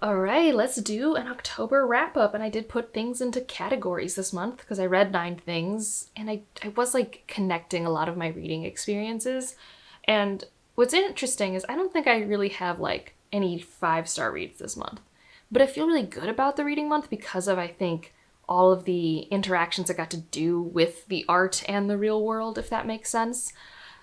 All right, let's do an October wrap up. And I did put things into categories this month because I read 9 things and I was like connecting a lot of my reading experiences. And what's interesting is I don't think I really have like any 5-star reads this month, but I feel really good about the reading month because of, I think, all of the interactions I got to do with the art and the real world, if that makes sense.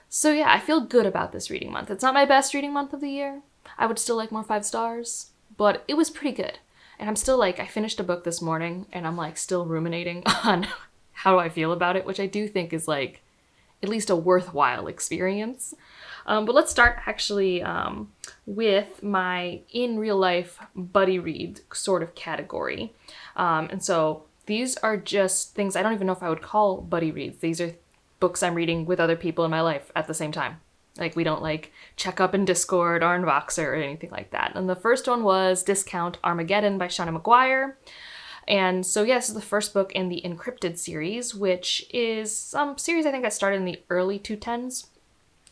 So yeah, I feel good about this reading month. It's not my best reading month of the year. I would still like more 5 stars, but it was pretty good. And I'm still like, I finished a book this morning and I'm like still ruminating on how I feel about it, which I do think is like at least a worthwhile experience. But let's start actually with my in real life buddy read sort of category. And so these are just things I don't even know if I would call buddy reads. These are books I'm reading with other people in my life at the same time. Like, we don't like check up in Discord or in Voxer or anything like that. And the first one was Discount Armageddon by Shauna McGuire. And so, yes, this is the first book in the Encrypted series, which is some series I think that started in the early 2010s.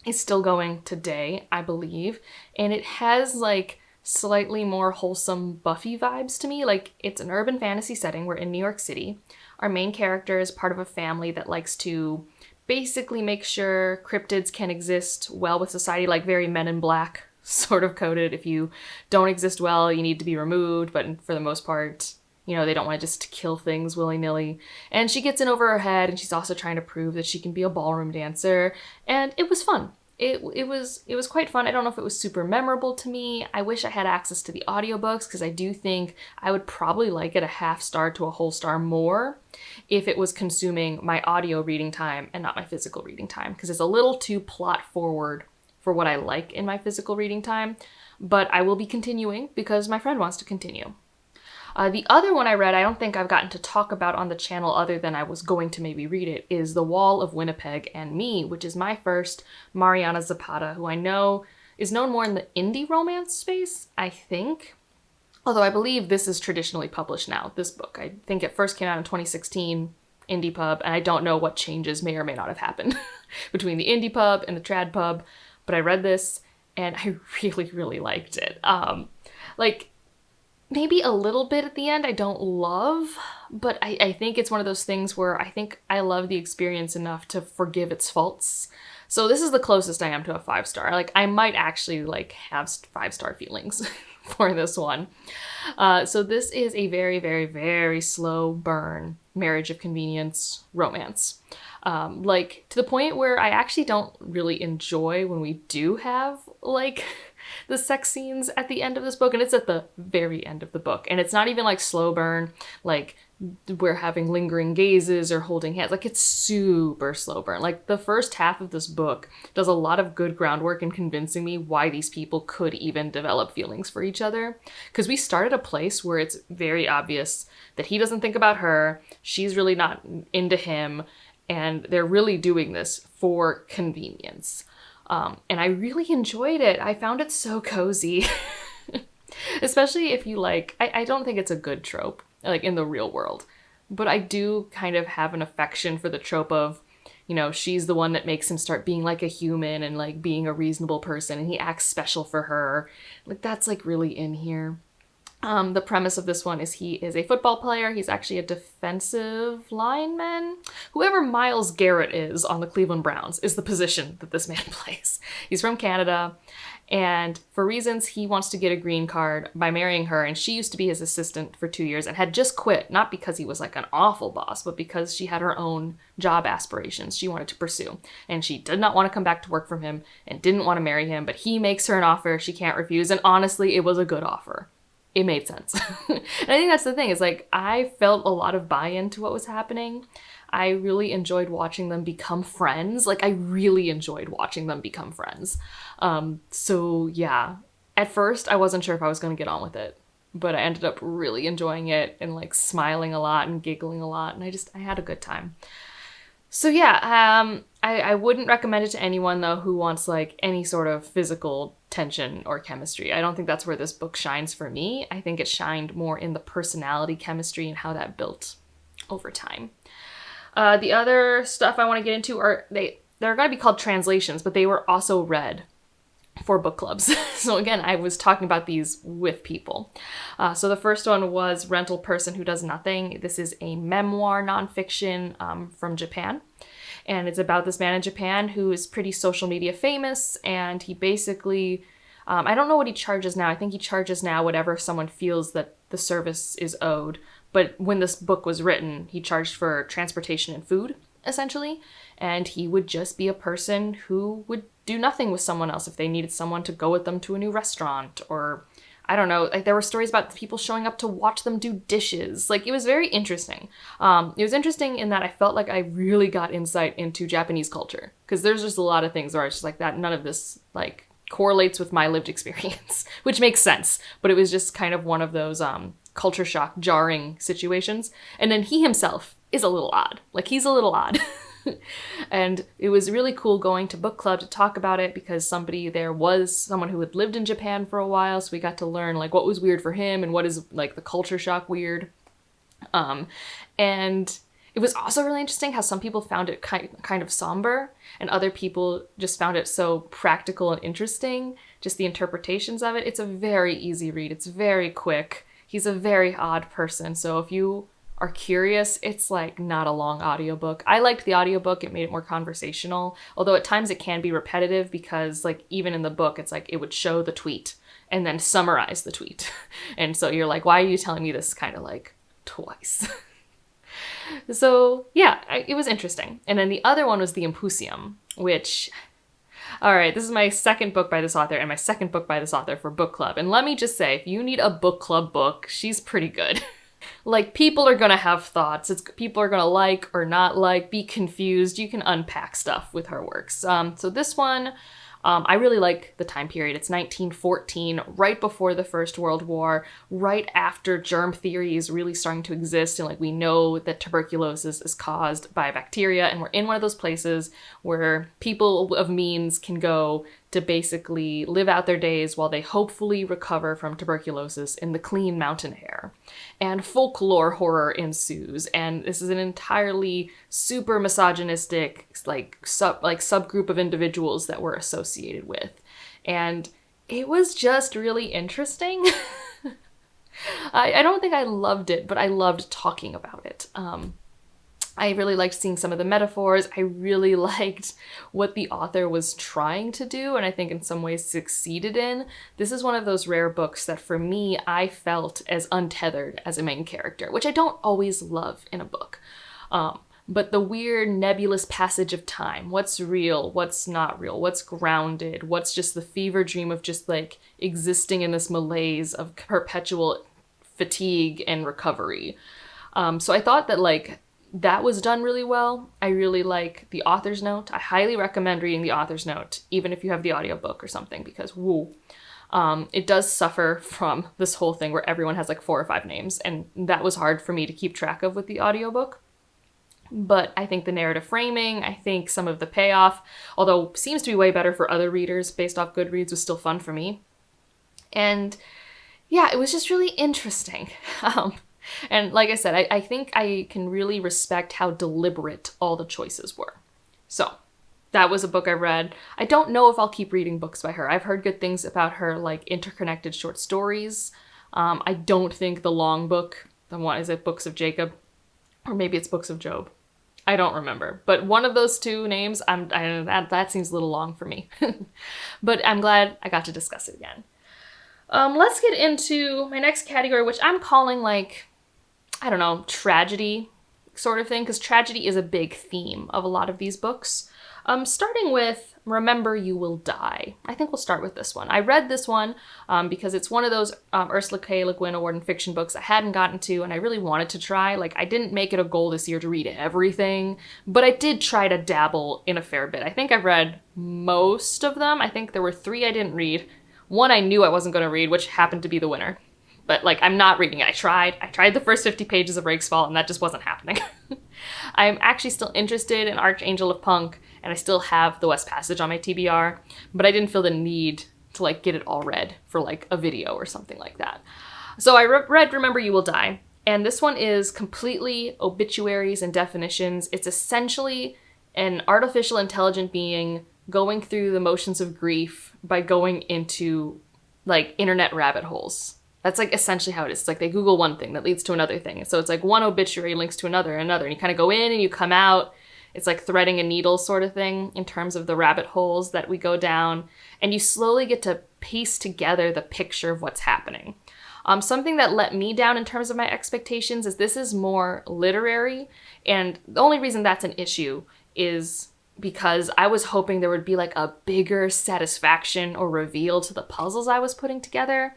It's still going today, I believe. And it has like slightly more wholesome Buffy vibes to me. Like, it's an urban fantasy setting. We're in New York City. Our main character is part of a family that likes to basically make sure cryptids can exist well with society, like very Men in Black sort of coded. If you don't exist well, you need to be removed, but for the most part, you know, they don't want to just kill things willy-nilly. And she gets in over her head, and she's also trying to prove that she can be a ballroom dancer, and it was fun. It was quite fun. I don't know if it was super memorable to me. I wish I had access to the audiobooks because I do think I would probably like it a 1/2 star to a whole star more if it was consuming my audio reading time and not my physical reading time, because it's a little too plot forward for what I like in my physical reading time. But I will be continuing because my friend wants to continue. The other one I read, I don't think I've gotten to talk about on the channel other than I was going to maybe read it, is The Wall of Winnipeg and Me, which is my first Mariana Zapata, who I know is known more in the indie romance space, I think. Although I believe this is traditionally published now, this book. I think it first came out in 2016, Indie Pub, and I don't know what changes may or may not have happened between the Indie Pub and the Trad Pub, but I read this and I really, really liked it. Maybe a little bit at the end I don't love, but I think it's one of those things where I think I love the experience enough to forgive its faults. So this is the closest I am to a 5-star. Like, I might actually like have 5-star feelings for this one. So this is a very, very, very slow burn marriage of convenience romance. Like, to the point where I actually don't really enjoy when we do have like the sex scenes at the end of this book, and it's at the very end of the book, and it's not even like slow burn, like we're having lingering gazes or holding hands. Like, it's super slow burn. Like, the first half of this book does a lot of good groundwork in convincing me why these people could even develop feelings for each other, because we start at a place where it's very obvious that he doesn't think about her, she's really not into him, and they're really doing this for convenience. And I really enjoyed it. I found it so cozy. Especially if you like, I don't think it's a good trope, like in the real world, but I do kind of have an affection for the trope of, you know, she's the one that makes him start being like a human and like being a reasonable person, and he acts special for her. Like, that's like really in here. The premise of this one is he is a football player. He's actually a defensive lineman. Whoever Myles Garrett is on the Cleveland Browns is the position that this man plays. He's from Canada, and for reasons he wants to get a green card by marrying her, and she used to be his assistant for 2 years and had just quit, not because he was like an awful boss, but because she had her own job aspirations she wanted to pursue, and she did not want to come back to work from him and didn't want to marry him, but he makes her an offer she can't refuse, and honestly, it was a good offer. It made sense. And I think that's the thing, is like, I felt a lot of buy-in to what was happening. I really enjoyed watching them become friends. Like, I really enjoyed watching them become friends. So yeah, at first I wasn't sure if I was going to get on with it, but I ended up really enjoying it and like smiling a lot and giggling a lot. And I had a good time. So yeah, I wouldn't recommend it to anyone, though, who wants like any sort of physical tension or chemistry. I don't think that's where this book shines for me. I think it shined more in the personality chemistry and how that built over time. The other stuff I want to get into are, they're going to be called translations, but they were also read. for book clubs. So again, I was talking about these with people. So the first one was Rental Person Who Does Nothing. This is a memoir nonfiction from Japan. And it's about this man in Japan who is pretty social media famous. And he basically, I don't know what he charges now. I think he charges now whatever someone feels that the service is owed. But when this book was written, he charged for transportation and food, essentially. And he would just be a person who would do nothing with someone else if they needed someone to go with them to a new restaurant, or I don't know, like there were stories about people showing up to watch them do dishes. Like, it was very interesting. It was interesting in that I felt like I really got insight into Japanese culture, because there's just a lot of things where I was just like, that none of this like correlates with my lived experience, which makes sense, but it was just kind of one of those culture shock jarring situations. And then he himself is a little odd. Like, he's a little odd. And it was really cool going to book club to talk about it, because somebody there was someone who had lived in Japan for a while, so we got to learn like what was weird for him and what is like the culture shock weird. And it was also really interesting how some people found it kind of somber, and other people just found it so practical and interesting, just the interpretations of it. It's a very easy read. It's very quick. He's a very odd person, so if you are curious, it's like not a long audiobook. I liked the audiobook. It made it more conversational, although at times it can be repetitive, because like even in the book, it's like it would show the tweet and then summarize the tweet. And so you're like, why are you telling me this kind of like twice? So yeah, it was interesting. And then the other one was the Empusium, which, all right, this is my second book by this author and my second book by this author for book club. And let me just say, if you need a book club book, she's pretty good. Like, people are gonna have thoughts. People are gonna like or not like, be confused. You can unpack stuff with her works. So this one, I really like the time period. It's 1914, right before the First World War, right after germ theory is really starting to exist, and like we know that tuberculosis is caused by bacteria, and we're in one of those places where people of means can go to basically live out their days while they hopefully recover from tuberculosis in the clean mountain air. And folklore horror ensues, and this is an entirely super misogynistic subgroup of individuals that we're associated with. And it was just really interesting. I don't think I loved it, but I loved talking about it. I really liked seeing some of the metaphors. I really liked what the author was trying to do, and I think in some ways succeeded in. This is one of those rare books that for me, I felt as untethered as a main character, which I don't always love in a book. But the weird nebulous passage of time, what's real, what's not real, what's grounded, what's just the fever dream of just like existing in this malaise of perpetual fatigue and recovery. So I thought that like, that was done really well. I really like the author's note. I highly recommend reading the author's note, even if you have the audiobook or something, because woo. It does suffer from this whole thing where everyone has like 4 or 5 names, and that was hard for me to keep track of with the audiobook. But I think the narrative framing, I think some of the payoff, although seems to be way better for other readers based off Goodreads, was still fun for me. And yeah, it was just really interesting. And like I said, I think I can really respect how deliberate all the choices were. So that was a book I read. I don't know if I'll keep reading books by her. I've heard good things about her, like interconnected short stories. I don't think the long book, the one, is it Books of Jacob? Or maybe it's Books of Job. I don't remember. But one of those two names, that seems a little long for me. But I'm glad I got to discuss it again. Let's get into my next category, which I'm calling like, I don't know, tragedy sort of thing, because tragedy is a big theme of a lot of these books. Starting with Remember You Will Die. I think we'll start with this one. I read this one because it's one of those Ursula K. Le Guin Award in Fiction books I hadn't gotten to, and I really wanted to try. Like, I didn't make it a goal this year to read everything, but I did try to dabble in a fair bit. I think I've read most of them. I think there were 3 I didn't read. One I knew I wasn't going to read, which happened to be the winner. But, like, I'm not reading it. I tried the first 50 pages of Rakesfall, and that just wasn't happening. I'm actually still interested in Archangel of Punk, and I still have The West Passage on my TBR, but I didn't feel the need to, like, get it all read for, like, a video or something like that. So I read Remember You Will Die, and this one is completely obituaries and definitions. It's essentially an artificial intelligent being going through the motions of grief by going into like internet rabbit holes. That's like essentially how it is. It's like they Google one thing that leads to another thing. So it's like one obituary links to another and another. And you kind of go in and you come out. It's like threading a needle sort of thing in terms of the rabbit holes that we go down. And you slowly get to piece together the picture of what's happening. Something that let me down in terms of my expectations is this is more literary. And the only reason that's an issue is because I was hoping there would be like a bigger satisfaction or reveal to the puzzles I was putting together.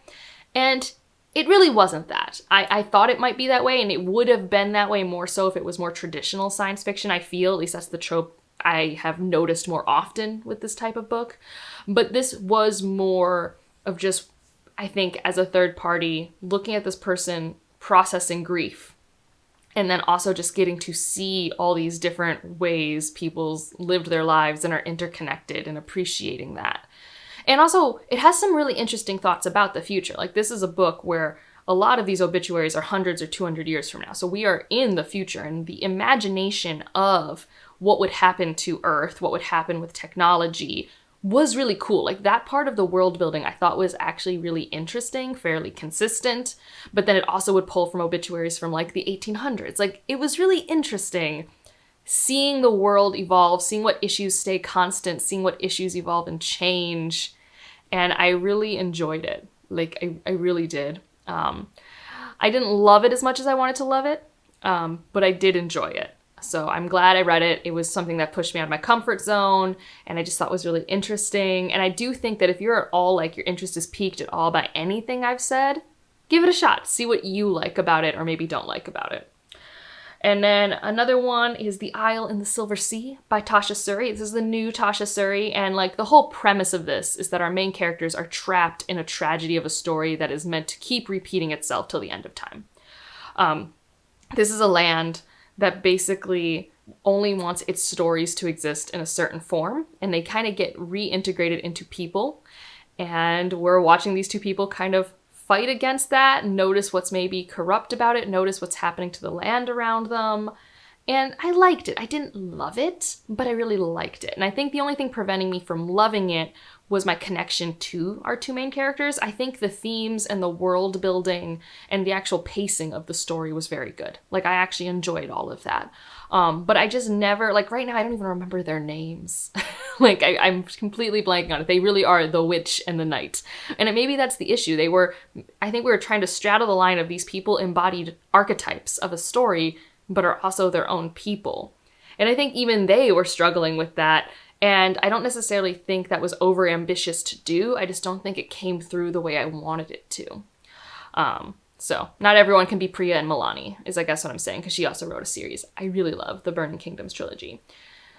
And it really wasn't that. I thought it might be that way, and it would have been that way more so if it was more traditional science fiction, I feel. At least that's the trope I have noticed more often with this type of book. But this was more of just, I think, as a third party, looking at this person processing grief. And then also just getting to see all these different ways people's lived their lives and are interconnected and appreciating that. And also, it has some really interesting thoughts about the future. Like, this is a book where a lot of these obituaries are hundreds or 200 years from now. So we are in the future, and the imagination of what would happen to Earth, what would happen with technology, was really cool. Like, that part of the world building I thought was actually really interesting, fairly consistent. But then it also would pull from obituaries from, like, the 1800s. Like, it was really interesting seeing the world evolve, seeing what issues stay constant, seeing what issues evolve and change. And I really enjoyed it. Like, I really did. I didn't love it as much as I wanted to love it, but I did enjoy it. So I'm glad I read it. It was something that pushed me out of my comfort zone, and I just thought was really interesting. And I do think that if you're at all, like, your interest is piqued at all by anything I've said, give it a shot. See what you like about it or maybe don't like about it. And then another one is The Isle in the Silver Sea by Tasha Suri. This is the new Tasha Suri, and like the whole premise of this is that our main characters are trapped in a tragedy of a story that is meant to keep repeating itself till the end of time. This is a land that basically only wants its stories to exist in a certain form, and they kind of get reintegrated into people. And we're watching these two people kind of fight against that, notice what's maybe corrupt about it, notice what's happening to the land around them. And I liked it. I didn't love it, but I really liked it. And I think the only thing preventing me from loving it was my connection to our two main characters. I think the themes and the world building and the actual pacing of the story was very good. Like, I actually enjoyed all of that. But I just never, like, right now I don't even remember their names. Like, I'm completely blanking on it. They really are the witch and the knight. And maybe that's the issue. I think we were trying to straddle the line of these people embodied archetypes of a story, but are also their own people. And I think even they were struggling with that. And I don't necessarily think that was over ambitious to do. I just don't think it came through the way I wanted it to. So not everyone can be Priya and Milani, is I guess what I'm saying, because she also wrote a series. I really love the Burning Kingdoms trilogy.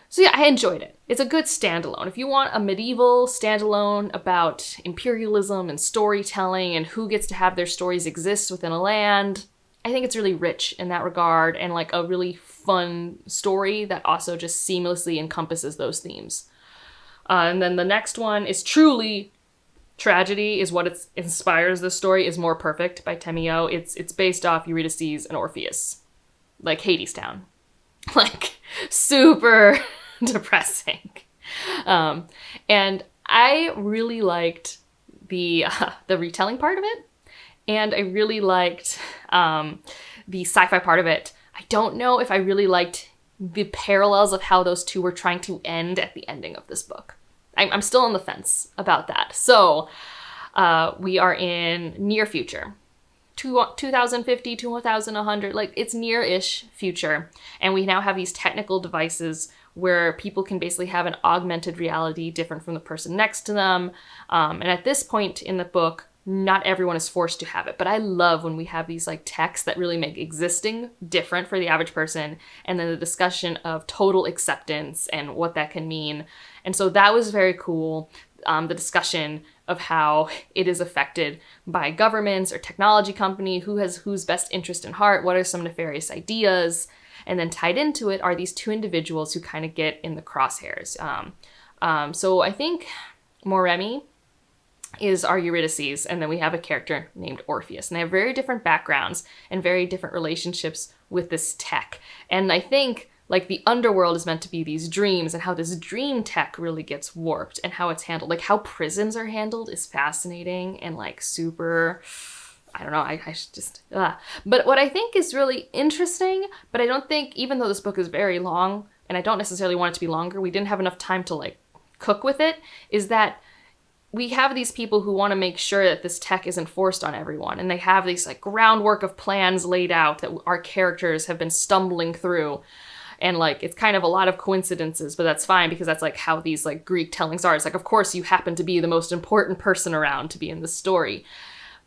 So yeah, I enjoyed it. It's a good standalone. If you want a medieval standalone about imperialism and storytelling and who gets to have their stories exist within a land, I think it's really rich in that regard and like a really fun story that also just seamlessly encompasses those themes. And then the next one is truly tragedy, is what it inspires the story, is More Perfect by Temio. It's based off Eurydice and Orpheus, like Hadestown, like super depressing. And I really liked the retelling part of it, and I really liked the sci-fi part of it. I don't know if I really liked the parallels of how those two were trying to end at the ending of this book. I'm still on the fence about that. So we are in near future. 2050, 2100, like it's near-ish future. And we now have these technical devices where people can basically have an augmented reality different from the person next to them. And at this point in the book, not everyone is forced to have it. But I love when we have these like texts that really make existing different for the average person. And then the discussion of total acceptance and what that can mean. And so that was very cool. The discussion of how it is affected by governments or technology company, who has whose best interest in heart, what are some nefarious ideas, and then tied into it are these two individuals who kind of get in the crosshairs. So I think Moremi is our Eurydice, and then we have a character named Orpheus, and they have very different backgrounds and very different relationships with this tech. And I think like the underworld is meant to be these dreams, and how this dream tech really gets warped and how it's handled. Like how prisons are handled is fascinating and like super, I don't know, I should just, But what I think is really interesting, but I don't think, even though this book is very long, and I don't necessarily want it to be longer, we didn't have enough time to like cook with it, is that we have these people who want to make sure that this tech isn't forced on everyone. And they have these like groundwork of plans laid out that our characters have been stumbling through. And like, it's kind of a lot of coincidences, but that's fine because that's like how these like Greek tellings are. It's like, of course you happen to be the most important person around to be in the story.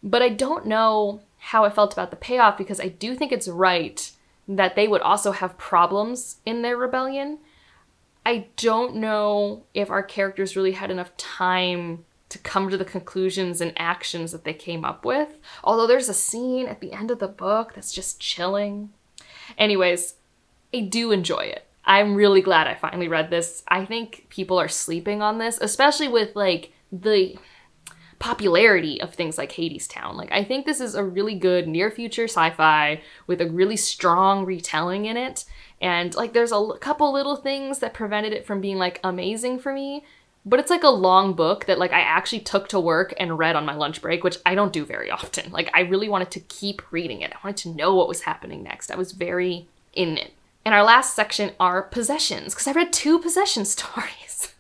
But I don't know how I felt about the payoff, because I do think it's right that they would also have problems in their rebellion. I don't know if our characters really had enough time to come to the conclusions and actions that they came up with. Although there's a scene at the end of the book that's just chilling. Anyways, I do enjoy it. I'm really glad I finally read this. I think people are sleeping on this, especially with like the popularity of things like Hadestown. Like, I think this is a really good near future sci-fi with a really strong retelling in it. And like, there's a couple little things that prevented it from being like amazing for me. But it's like a long book that like I actually took to work and read on my lunch break, which I don't do very often. Like, I really wanted to keep reading it. I wanted to know what was happening next. I was very in it. And our last section are possessions, because I read 2 possession stories.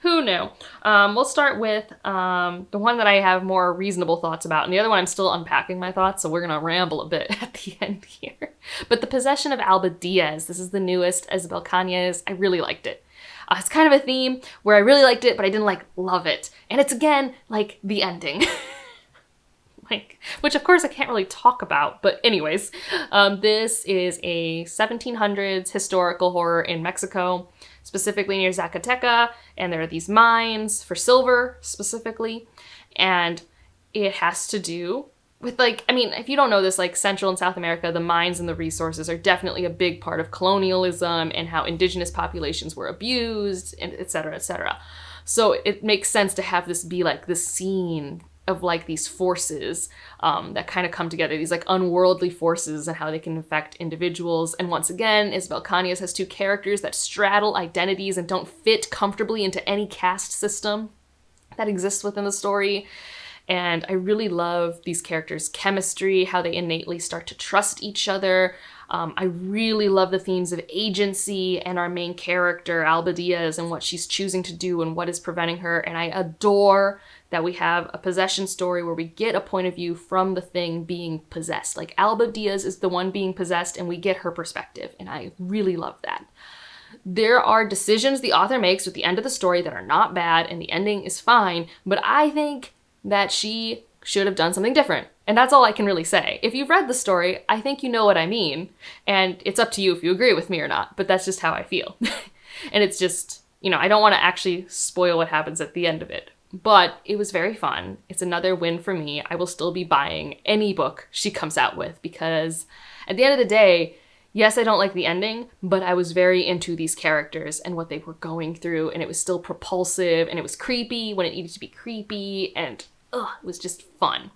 Who knew? We'll start with the one that I have more reasonable thoughts about, and the other one I'm still unpacking my thoughts, so we're gonna ramble a bit at the end here. But The Possession of Alba Diaz. This is the newest Isabel Cañas. I really liked it. It's kind of a theme where I really liked it, but I didn't like love it. And it's again like the ending. Like, which of course I can't really talk about, but anyways, this is a 1700s historical horror in Mexico, specifically near Zacateca, and there are these mines for silver specifically, and it has to do with like, I mean, if you don't know this, like Central and South America, the mines and the resources are definitely a big part of colonialism and how indigenous populations were abused, and et cetera, et cetera. So it makes sense to have this be like the scene of like these forces that kind of come together, these like unworldly forces and how they can affect individuals. And once again, Isabel Cañas has 2 characters that straddle identities and don't fit comfortably into any caste system that exists within the story. And I really love these characters' chemistry, how they innately start to trust each other. I really love the themes of agency and our main character, Alba Diaz, and what she's choosing to do and what is preventing her. And I adore that we have a possession story where we get a point of view from the thing being possessed. Like, Alba Diaz is the one being possessed and we get her perspective. And I really love that. There are decisions the author makes at the end of the story that are not bad and the ending is fine, but I think that she should have done something different. And that's all I can really say. If you've read the story, I think you know what I mean. And it's up to you if you agree with me or not, but that's just how I feel. And it's just, you know, I don't want to actually spoil what happens at the end of it. But it was very fun. It's another win for me. I will still be buying any book she comes out with, because at the end of the day, yes, I don't like the ending, but I was very into these characters and what they were going through, and it was still propulsive, and it was creepy when it needed to be creepy, and it was just fun.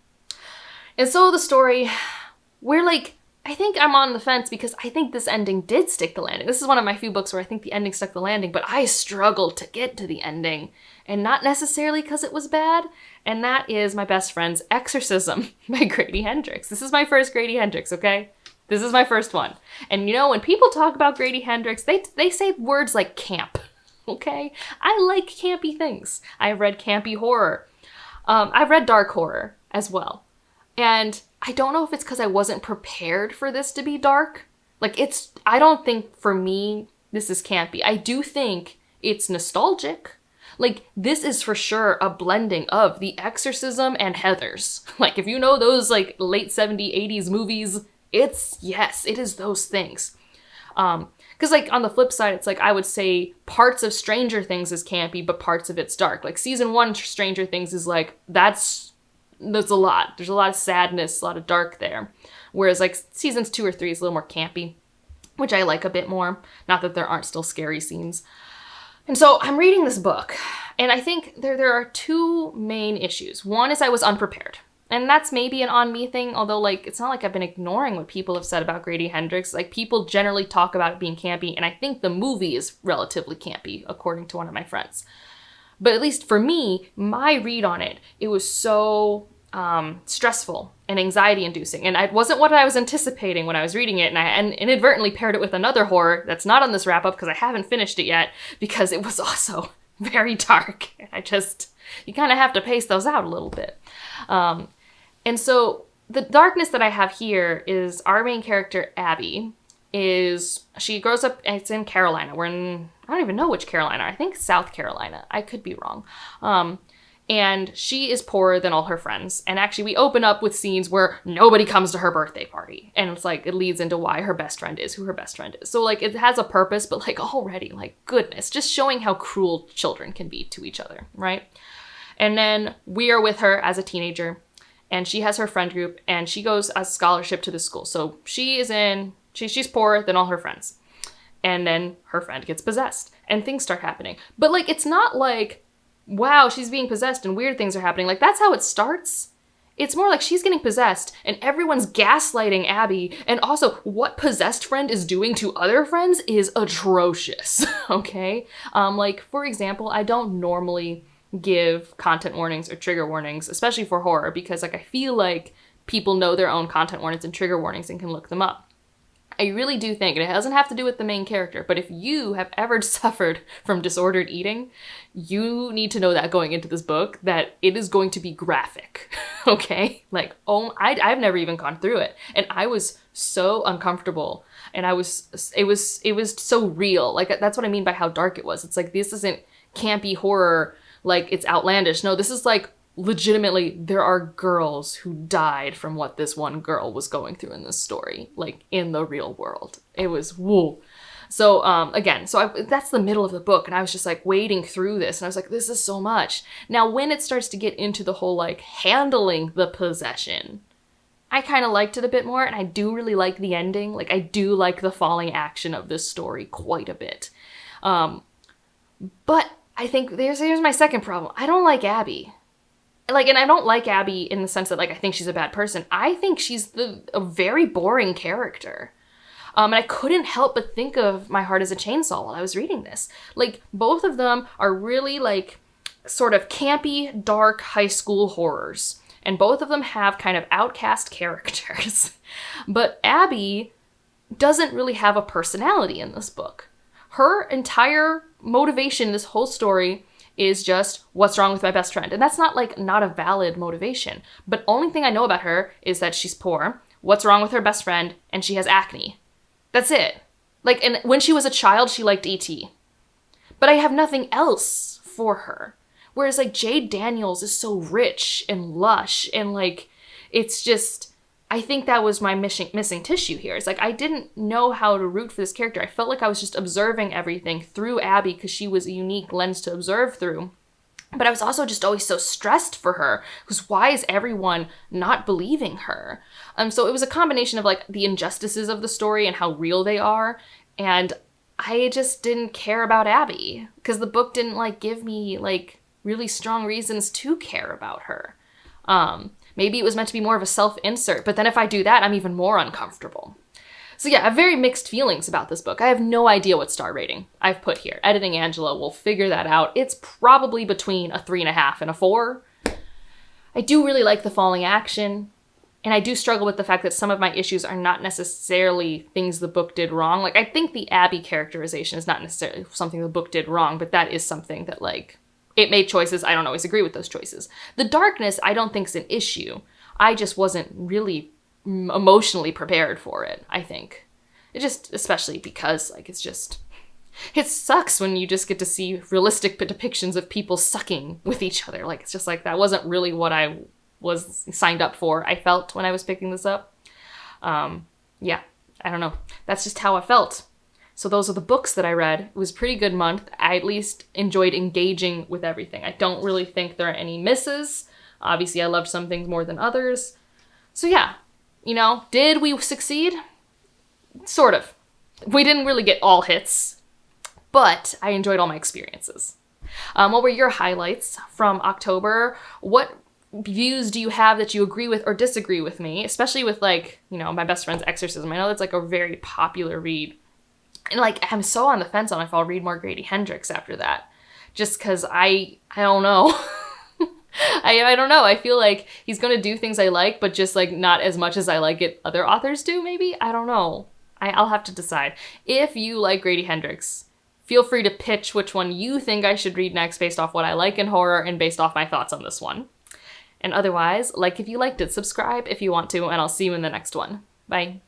And so the story, we're like, I think I'm on the fence because I think this ending did stick the landing. This is one of my few books where I think the ending stuck the landing, but I struggled to get to the ending, and not necessarily because it was bad, and that is My Best Friend's Exorcism by Grady Hendrix. This is my first Grady Hendrix, okay? This is my first one. And you know, when people talk about Grady Hendrix, they say words like camp, okay? I like campy things. I've read campy horror. I've read dark horror as well. And I don't know if it's because I wasn't prepared for this to be dark. Like, I don't think for me, this is campy. I do think it's nostalgic. Like, this is for sure a blending of The Exorcism and Heathers. Like, if you know those like late 70s, 80s movies, yes, it is those things. Because like on the flip side, it's like I would say parts of Stranger Things is campy, but parts of it's dark. Like season 1 Stranger Things is like, that's a lot. There's a lot of sadness, a lot of dark there. Whereas like seasons 2 or 3 is a little more campy, which I like a bit more. Not that there aren't still scary scenes. And so I'm reading this book, and I think there are 2 main issues. One is I was unprepared. And that's maybe an on me thing, although, like, it's not like I've been ignoring what people have said about Grady Hendrix. Like, people generally talk about it being campy, and I think the movie is relatively campy, according to one of my friends. But at least for me, my read on it, it was so stressful and anxiety-inducing. And it wasn't what I was anticipating when I was reading it, and I inadvertently paired it with another horror that's not on this wrap-up because I haven't finished it yet, because it was also very dark. You kind of have to pace those out a little bit. And so the darkness that I have here is our main character, Abby, she grows up, it's in Carolina. I don't even know which Carolina. I think South Carolina. I could be wrong. And she is poorer than all her friends. And actually, we open up with scenes where nobody comes to her birthday party. And it's like, it leads into why her best friend is who her best friend is. So, like, it has a purpose, but, like, already, like, goodness, just showing how cruel children can be to each other, right? And then we are with her as a teenager, and she has her friend group, and she goes as scholarship to the school. So she's poorer than all her friends. And then her friend gets possessed, and things start happening. But, like, it's not like, wow, she's being possessed and weird things are happening. Like, that's how it starts. It's more like she's getting possessed and everyone's gaslighting Abby. And also, what possessed friend is doing to other friends is atrocious, okay? Like, for example, I don't normally give content warnings or trigger warnings, especially for horror, because, like, I feel like people know their own content warnings and trigger warnings and can look them up. I really do think, and it doesn't have to do with the main character, but if you have ever suffered from disordered eating, you need to know that going into this book, that it is going to be graphic, okay? Like, I've never even gone through it, and I was so uncomfortable, and it was so real. Like, that's what I mean by how dark it was. It's like, this isn't campy horror, like, it's outlandish. No, this is like, legitimately, there are girls who died from what this one girl was going through in this story, like, in the real world. It was, whoa. So, that's the middle of the book, and I was just, like, wading through this, and I was like, this is so much. Now, when it starts to get into the whole, like, handling the possession, I kind of liked it a bit more, and I do really like the ending. Like, I do like the falling action of this story quite a bit. But I think here's my second problem. I don't like Abby. Like, and I don't like Abby in the sense that, like, I think she's a bad person. I think she's a very boring character. And I couldn't help but think of My Heart is a Chainsaw while I was reading this. Like, both of them are really, like, sort of campy, dark high school horrors. And both of them have kind of outcast characters. But Abby doesn't really have a personality in this book. Her entire motivation, this whole story, is just, what's wrong with my best friend? And that's not, like, not a valid motivation. But only thing I know about her is that she's poor, what's wrong with her best friend, and she has acne. That's it. Like, and when she was a child, she liked E.T. But I have nothing else for her. Whereas, like, Jade Daniels is so rich and lush, and, like, it's just, I think that was my missing tissue here. It's like, I didn't know how to root for this character. I felt like I was just observing everything through Abby because she was a unique lens to observe through. But I was also just always so stressed for her, because why is everyone not believing her? So it was a combination of, like, the injustices of the story and how real they are, and I just didn't care about Abby, because the book didn't, like, give me, like, really strong reasons to care about her. Maybe it was meant to be more of a self-insert, but then if I do that, I'm even more uncomfortable. So yeah, I have very mixed feelings about this book. I have no idea what star rating I've put here. Editing Angela will figure that out. It's probably between a 3.5 and a 4. I do really like the falling action, and I do struggle with the fact that some of my issues are not necessarily things the book did wrong. Like, I think the Abby characterization is not necessarily something the book did wrong, but that is something that, like, it made choices. I don't always agree with those choices. The darkness, I don't think is an issue. I just wasn't really emotionally prepared for it, I think. It just, especially because, like, it's just, it sucks when you just get to see realistic depictions of people sucking with each other. Like, it's just like, that wasn't really what I was signed up for, I felt, when I was picking this up. Yeah, I don't know. That's just how I felt. So those are the books that I read. It was a pretty good month. I at least enjoyed engaging with everything. I don't really think there are any misses. Obviously, I loved some things more than others. So yeah, you know, did we succeed? Sort of. We didn't really get all hits, but I enjoyed all my experiences. What were your highlights from October? What views do you have that you agree with or disagree with me, especially with, like, you know, My Best Friend's Exorcism. I know that's, like, a very popular read. And, like, I'm so on the fence on if I'll read more Grady Hendrix after that. Just because I don't know. I don't know. I feel like he's going to do things I like, but just, like, not as much as I like it other authors do, maybe? I don't know. I'll have to decide. If you like Grady Hendrix, feel free to pitch which one you think I should read next based off what I like in horror and based off my thoughts on this one. And otherwise, like if you liked it, subscribe if you want to, and I'll see you in the next one. Bye.